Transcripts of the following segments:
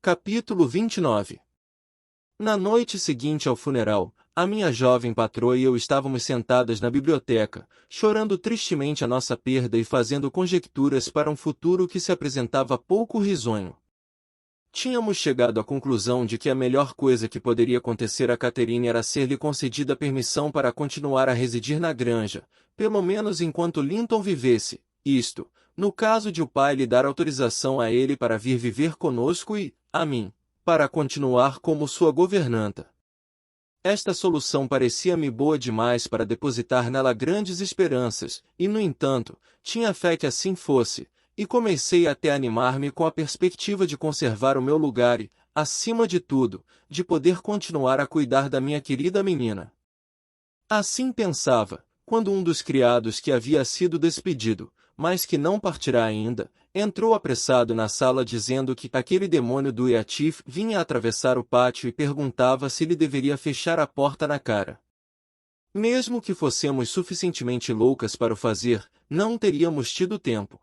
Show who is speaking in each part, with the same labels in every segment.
Speaker 1: Capítulo 29. Na noite seguinte ao funeral, a minha jovem patroa e eu estávamos sentadas na biblioteca, chorando tristemente a nossa perda e fazendo conjecturas para um futuro que se apresentava pouco risonho. Tínhamos chegado à conclusão de que a melhor coisa que poderia acontecer a Catherine era ser-lhe concedida permissão para continuar a residir na granja, pelo menos enquanto Linton vivesse, isto, no caso de o pai lhe dar autorização a ele para vir viver conosco e, a mim, para continuar como sua governanta. Esta solução parecia-me boa demais para depositar nela grandes esperanças, e no entanto, tinha fé que assim fosse, e comecei até a animar-me com a perspectiva de conservar o meu lugar e, acima de tudo, de poder continuar a cuidar da minha querida menina. Assim pensava, quando um dos criados que havia sido despedido, mas que não partirá ainda, entrou apressado na sala dizendo que aquele demônio do Eatif vinha atravessar o pátio e perguntava se lhe deveria fechar a porta na cara. Mesmo que fossemos suficientemente loucas para o fazer, não teríamos tido tempo.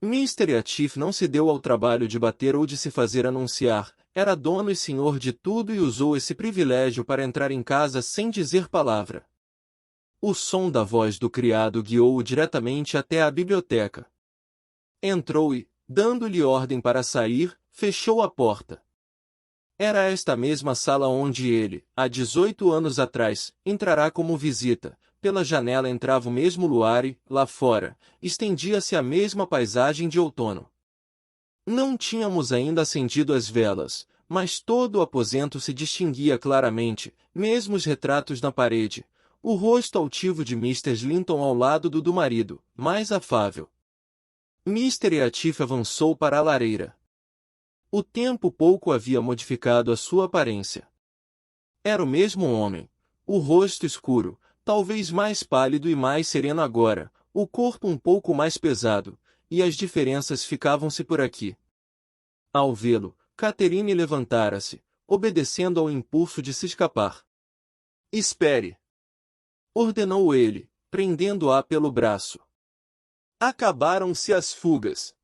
Speaker 1: Mr. Eatif não se deu ao trabalho de bater ou de se fazer anunciar, era dono e senhor de tudo e usou esse privilégio para entrar em casa sem dizer palavra. O som da voz do criado guiou-o diretamente até a biblioteca. Entrou e, dando-lhe ordem para sair, fechou a porta. Era esta mesma sala onde ele, há 18 anos atrás, entrará como visita. Pela janela entrava o mesmo luar e, lá fora, estendia-se a mesma paisagem de outono. Não tínhamos ainda acendido as velas, mas todo o aposento se distinguia claramente, mesmo os retratos na parede, o rosto altivo de Mr. Linton ao lado do marido, mais afável. Mr. Eatif avançou para a lareira. O tempo pouco havia modificado a sua aparência. Era o mesmo homem, o rosto escuro, talvez mais pálido e mais sereno agora, o corpo um pouco mais pesado, e as diferenças ficavam-se por aqui. Ao vê-lo, Catherine levantara-se, obedecendo ao impulso de se escapar. "Espere!" ordenou ele, prendendo-a pelo braço. "Acabaram-se as fugas.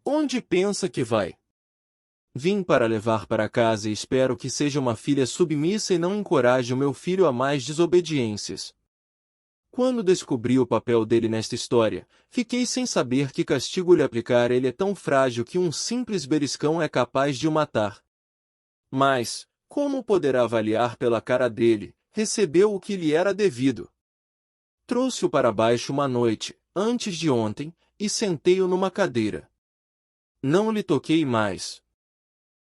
Speaker 1: Onde pensa que vai?" "Vim para levar para casa e espero que seja uma filha submissa e não encoraje o meu filho a mais desobediências." Quando descobri o papel dele nesta história, fiquei sem saber que castigo lhe aplicar. Ele é tão frágil que um simples beliscão é capaz de o matar. Mas, como poderá avaliar pela cara dele, recebeu o que lhe era devido. Trouxe-o para baixo uma noite, antes de ontem, e sentei-o numa cadeira. Não lhe toquei mais.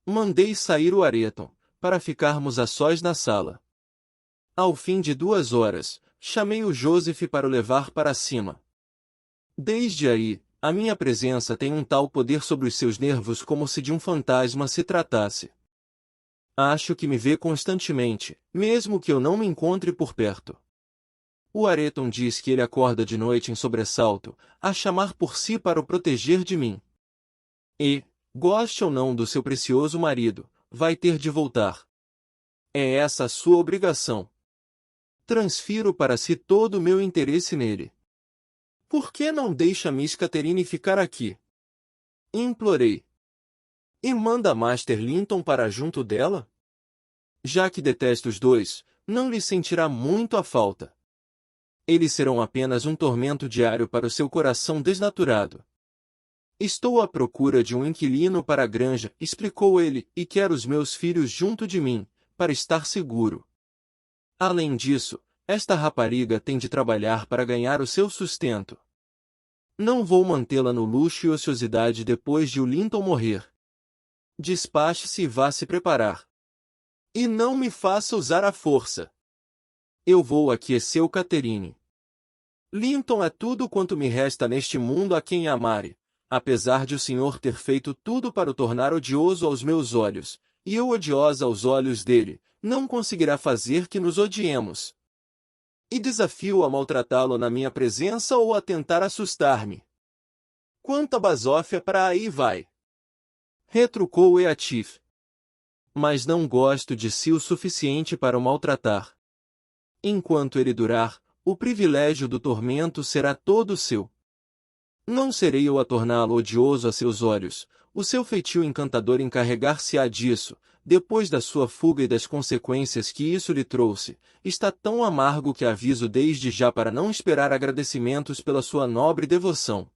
Speaker 1: Mandei sair o Areton, para ficarmos a sós na sala. Ao fim de 2 horas, chamei o Joseph para o levar para cima. Desde aí, a minha presença tem um tal poder sobre os seus nervos como se de um fantasma se tratasse. Acho que me vê constantemente, mesmo que eu não me encontre por perto. O Areton diz que ele acorda de noite em sobressalto, a chamar por si para o proteger de mim. E, goste ou não do seu precioso marido, vai ter de voltar. É essa a sua obrigação. Transfiro para si todo o meu interesse nele. Por que não deixa Miss Catherine ficar aqui? Implorei. E manda Master Linton para junto dela? Já que detesta os dois, não lhe sentirá muito a falta. Eles serão apenas um tormento diário para o seu coração desnaturado. Estou à procura de um inquilino para a granja, explicou ele, e quero os meus filhos junto de mim, para estar seguro. Além disso, esta rapariga tem de trabalhar para ganhar o seu sustento. Não vou mantê-la no luxo e ociosidade depois de o Linton morrer. Despache-se e vá se preparar. E não me faça usar a força. Eu vou aquecer Catherine. Linton é tudo quanto me resta neste mundo a quem amare, apesar de o senhor ter feito tudo para o tornar odioso aos meus olhos, e eu odiosa aos olhos dele, não conseguirá fazer que nos odiemos. E desafio a maltratá-lo na minha presença ou a tentar assustar-me. Quanta basófia para aí vai! Retrucou Eatif. Mas não gosto de si o suficiente para o maltratar. Enquanto ele durar, o privilégio do tormento será todo seu. Não serei eu a torná-lo odioso a seus olhos, O seu feitio encantador encarregar-se-á disso, depois da sua fuga e das consequências que isso lhe trouxe, está tão amargo que aviso desde já para não esperar agradecimentos pela sua nobre devoção.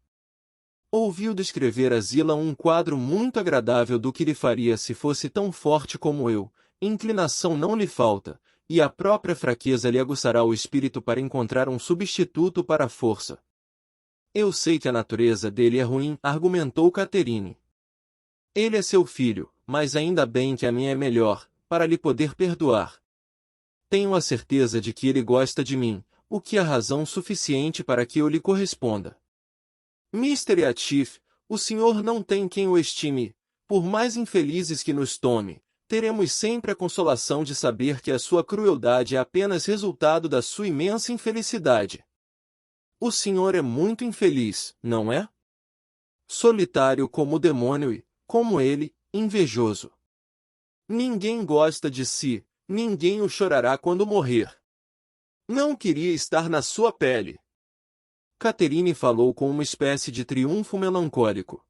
Speaker 1: Ouviu descrever a Zila um quadro muito agradável do que lhe faria se fosse tão forte como eu, inclinação não lhe falta, e a própria fraqueza lhe aguçará o espírito para encontrar um substituto para a força. Eu sei que a natureza dele é ruim, argumentou Catherine. Ele é seu filho, mas ainda bem que a minha é melhor, para lhe poder perdoar. Tenho a certeza de que ele gosta de mim, o que é razão suficiente para que eu lhe corresponda. Mr. Atif, o senhor não tem quem o estime. Por mais infelizes que nos tome, teremos sempre a consolação de saber que a sua crueldade é apenas resultado da sua imensa infelicidade. O senhor é muito infeliz, não é? Solitário como o demônio e, como ele, invejoso. Ninguém gosta de si, ninguém o chorará quando morrer. Não queria estar na sua pele. Catherine falou com uma espécie de triunfo melancólico.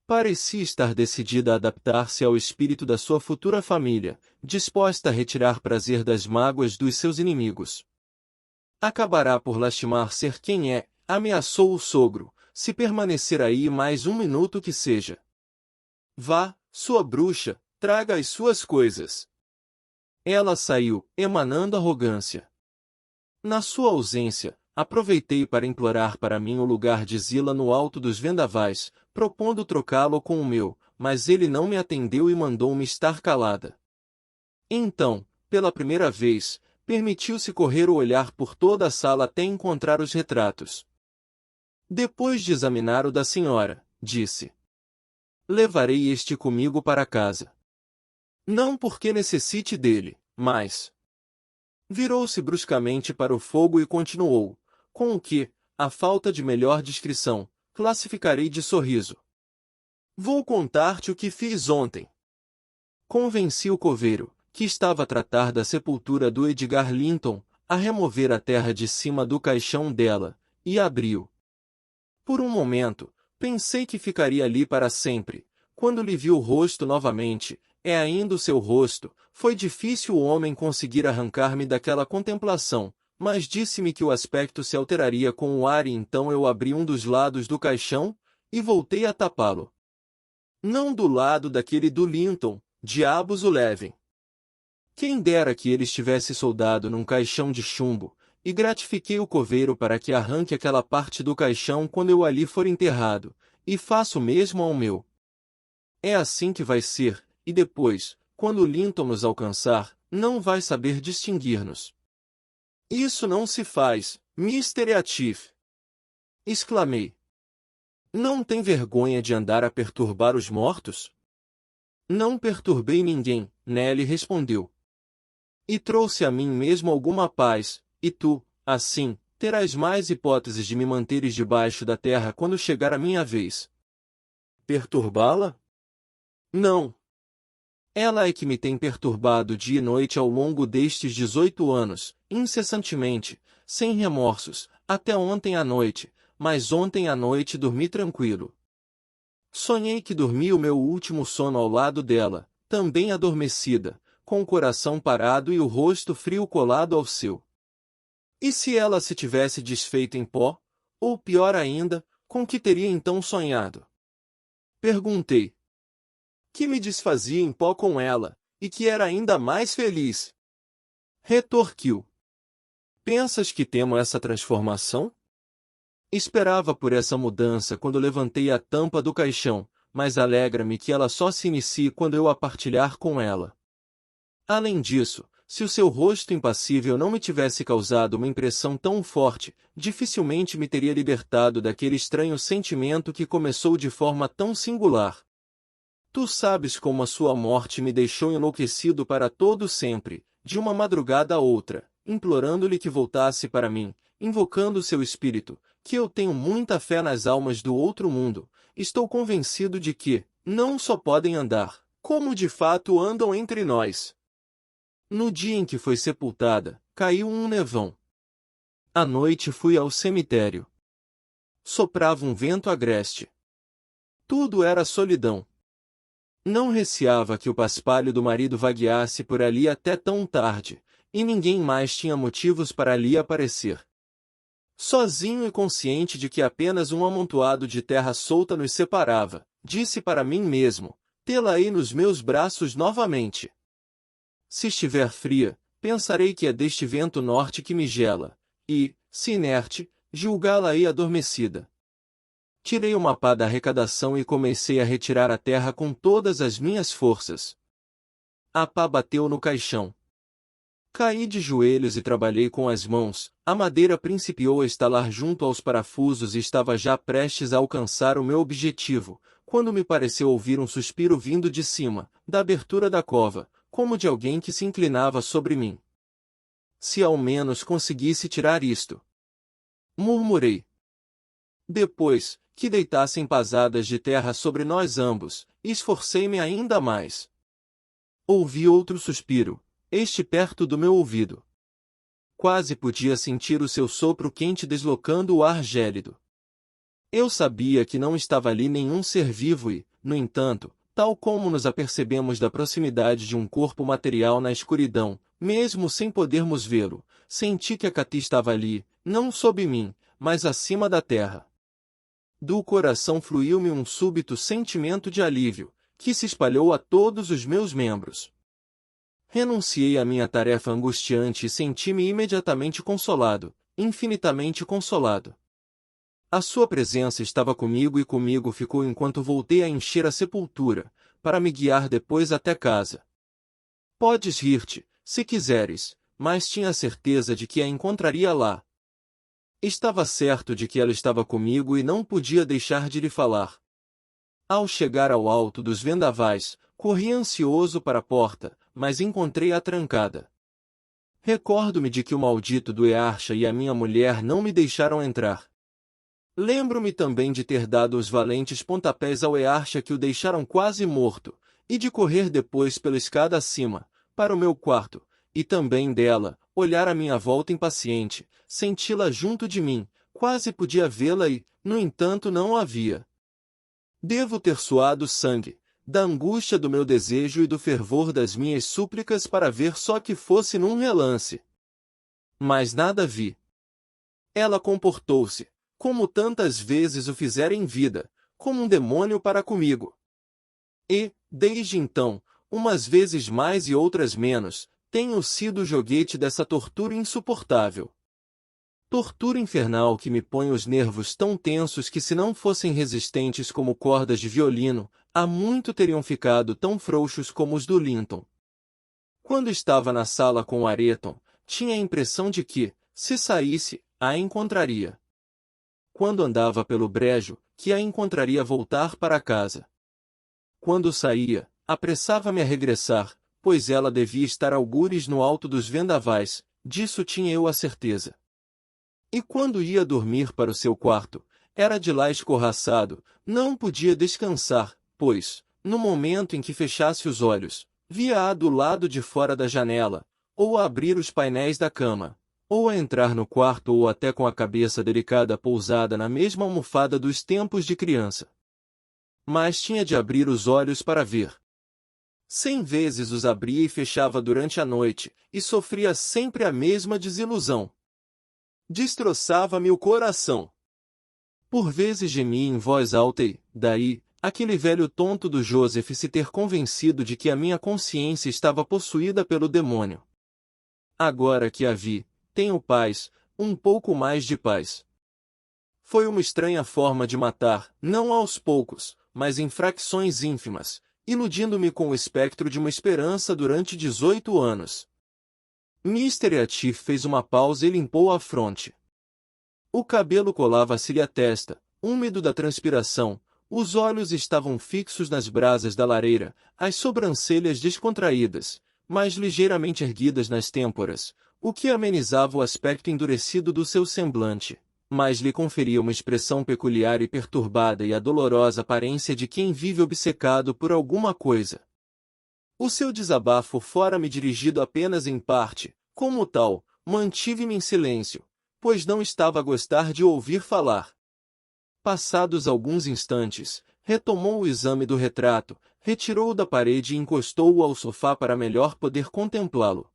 Speaker 1: Parecia estar decidida a adaptar-se ao espírito da sua futura família, disposta a retirar prazer das mágoas dos seus inimigos. Acabará por lastimar ser quem é, ameaçou o sogro, se permanecer aí mais um minuto que seja. Vá, sua bruxa, traga as suas coisas. Ela saiu, emanando arrogância. Na sua ausência, aproveitei para implorar para mim o lugar de Zila no alto dos vendavais, propondo trocá-lo com o meu, mas ele não me atendeu e mandou-me estar calada. Então, pela primeira vez, permitiu-se correr o olhar por toda a sala até encontrar os retratos. Depois de examinar o da senhora, disse: levarei este comigo para casa. Não porque necessite dele, mas... Virou-se bruscamente para o fogo e continuou, com o que, à falta de melhor descrição, classificarei de sorriso. Vou contar-te o que fiz ontem. Convenci o coveiro, que estava a tratar da sepultura do Edgar Linton, a remover a terra de cima do caixão dela, e abriu. Por um momento, pensei que ficaria ali para sempre. Quando lhe vi o rosto novamente, é ainda o seu rosto, foi difícil o homem conseguir arrancar-me daquela contemplação, mas disse-me que o aspecto se alteraria com o ar e então eu abri um dos lados do caixão, e voltei a tapá-lo. Não do lado daquele do Linton, diabos o levem. Quem dera que ele estivesse soldado num caixão de chumbo, e gratifiquei o coveiro para que arranque aquela parte do caixão quando eu ali for enterrado, e faço o mesmo ao meu. É assim que vai ser, e depois, quando Linton nos alcançar, não vai saber distinguir-nos. Isso não se faz, Mr. Atif! Exclamei. Não tem vergonha de andar a perturbar os mortos? Não perturbei ninguém, Nelly respondeu. E trouxe a mim mesmo alguma paz, e tu, assim, terás mais hipóteses de me manteres debaixo da terra quando chegar a minha vez. Perturbá-la? Não. Ela é que me tem perturbado dia e noite ao longo destes 18 anos, incessantemente, sem remorsos, até ontem à noite, mas ontem à noite dormi tranquilo. Sonhei que dormi o meu último sono ao lado dela, também adormecida, com o coração parado e o rosto frio colado ao seu. E se ela se tivesse desfeito em pó? Ou pior ainda, com que teria então sonhado? Perguntei. Que me desfazia em pó com ela, e que era ainda mais feliz. Retorquiu. Pensas que temo essa transformação? Esperava por essa mudança quando levantei a tampa do caixão, mas alegra-me que ela só se inicie quando eu a partilhar com ela. Além disso, se o seu rosto impassível não me tivesse causado uma impressão tão forte, dificilmente me teria libertado daquele estranho sentimento que começou de forma tão singular. Tu sabes como a sua morte me deixou enlouquecido para todo sempre, de uma madrugada a outra, implorando-lhe que voltasse para mim, invocando seu espírito, que eu tenho muita fé nas almas do outro mundo, estou convencido de que, não só podem andar, como de fato andam entre nós. No dia em que foi sepultada, caiu um nevão. À noite fui ao cemitério. Soprava um vento agreste. Tudo era solidão. Não receava que o paspalho do marido vagueasse por ali até tão tarde, e ninguém mais tinha motivos para ali aparecer. Sozinho e consciente de que apenas um amontoado de terra solta nos separava, disse para mim mesmo, tê-la aí nos meus braços novamente. Se estiver fria, pensarei que é deste vento norte que me gela, e, se inerte, julgá-la aí adormecida. Tirei uma pá da arrecadação e comecei a retirar a terra com todas as minhas forças. A pá bateu no caixão. Caí de joelhos e trabalhei com as mãos, a madeira principiou a estalar junto aos parafusos e estava já prestes a alcançar o meu objetivo, quando me pareceu ouvir um suspiro vindo de cima, da abertura da cova, como de alguém que se inclinava sobre mim. Se ao menos conseguisse tirar isto! Murmurei. Depois, que deitassem pasadas de terra sobre nós ambos, esforcei-me ainda mais. Ouvi outro suspiro, este perto do meu ouvido. Quase podia sentir o seu sopro quente deslocando o ar gélido. Eu sabia que não estava ali nenhum ser vivo e, no entanto, tal como nos apercebemos da proximidade de um corpo material na escuridão, mesmo sem podermos vê-lo, senti que a Cati estava ali, não sob mim, mas acima da terra. Do coração fluiu-me um súbito sentimento de alívio, que se espalhou a todos os meus membros. Renunciei à minha tarefa angustiante e senti-me imediatamente consolado, infinitamente consolado. A sua presença estava comigo e comigo ficou enquanto voltei a encher a sepultura, para me guiar depois até casa. Podes rir-te, se quiseres, mas tinha certeza de que a encontraria lá. Estava certo de que ela estava comigo e não podia deixar de lhe falar. Ao chegar ao alto dos vendavais, corri ansioso para a porta, mas encontrei-a trancada. Recordo-me de que o maldito do Earcha e a minha mulher não me deixaram entrar. Lembro-me também de ter dado os valentes pontapés ao Earcha que o deixaram quase morto, e de correr depois pela escada acima, para o meu quarto, e também dela, olhar à minha volta impaciente, senti-la junto de mim, quase podia vê-la e, no entanto, não a via. Devo ter suado sangue, da angústia do meu desejo e do fervor das minhas súplicas para ver só que fosse num relance. Mas nada vi. Ela comportou-se, como tantas vezes o fizera em vida, como um demônio para comigo. E, desde então, umas vezes mais e outras menos, tenho sido o joguete dessa tortura insuportável. Tortura infernal que me põe os nervos tão tensos que se não fossem resistentes como cordas de violino, há muito teriam ficado tão frouxos como os do Linton. Quando estava na sala com o Areton, tinha a impressão de que, se saísse, a encontraria. Quando andava pelo brejo, que a encontraria voltar para casa. Quando saía, apressava-me a regressar, pois ela devia estar algures no alto dos vendavais, disso tinha eu a certeza. E quando ia dormir para o seu quarto, era de lá escorraçado, não podia descansar, pois, no momento em que fechasse os olhos, via-a do lado de fora da janela, ou a abrir os painéis da cama, ou a entrar no quarto ou até com a cabeça delicada pousada na mesma almofada dos tempos de criança. Mas tinha de abrir os olhos para ver. 100 vezes os abria e fechava durante a noite, e sofria sempre a mesma desilusão. Destroçava-me o coração. Por vezes gemia em voz alta e, daí, aquele velho tonto do Joseph se ter convencido de que a minha consciência estava possuída pelo demônio. Agora que a vi, tenho paz, um pouco mais de paz. Foi uma estranha forma de matar, não aos poucos, mas em fracções ínfimas, iludindo-me com o espectro de uma esperança durante 18 anos. Mr. Atif fez uma pausa e limpou a fronte. O cabelo colava-se-lhe à testa, úmido da transpiração, os olhos estavam fixos nas brasas da lareira, as sobrancelhas descontraídas, mas ligeiramente erguidas nas têmporas, o que amenizava o aspecto endurecido do seu semblante, mas lhe conferia uma expressão peculiar e perturbada e a dolorosa aparência de quem vive obcecado por alguma coisa. O seu desabafo fora-me dirigido apenas em parte, como tal, mantive-me em silêncio, pois não estava a gostar de ouvir falar. Passados alguns instantes, retomou o exame do retrato, retirou-o da parede e encostou-o ao sofá para melhor poder contemplá-lo.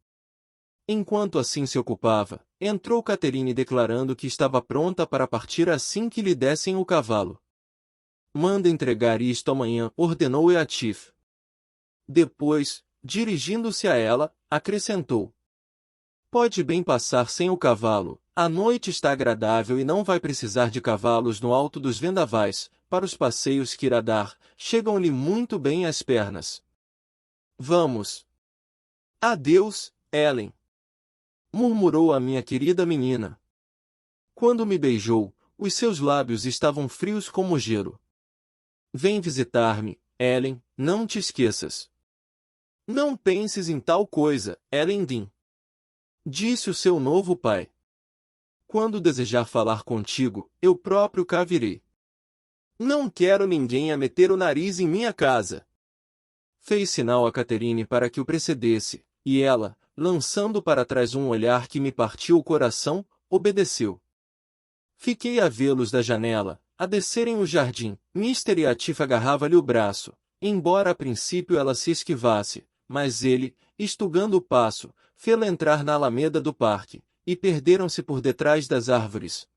Speaker 1: Enquanto assim se ocupava, entrou Catherine declarando que estava pronta para partir assim que lhe dessem o cavalo. Manda entregar isto amanhã, ordenou Eatif. Depois, dirigindo-se a ela, acrescentou: Pode bem passar sem o cavalo, a noite está agradável e não vai precisar de cavalos no alto dos vendavais, para os passeios que irá dar, chegam-lhe muito bem as pernas. Vamos. Adeus, Ellen, murmurou a minha querida menina. Quando me beijou, os seus lábios estavam frios como gelo. Vem visitar-me, Ellen, não te esqueças. Não penses em tal coisa, Ellen Dean, disse o seu novo pai. Quando desejar falar contigo, eu próprio cá virei. Não quero ninguém a meter o nariz em minha casa. Fez sinal a Catherine para que o precedesse, e ela, lançando para trás um olhar que me partiu o coração, obedeceu. Fiquei a vê-los da janela, a descerem o jardim. Mr. Eatif agarrava-lhe o braço, embora a princípio ela se esquivasse, mas ele, estugando o passo, fê-la entrar na alameda do parque, e perderam-se por detrás das árvores,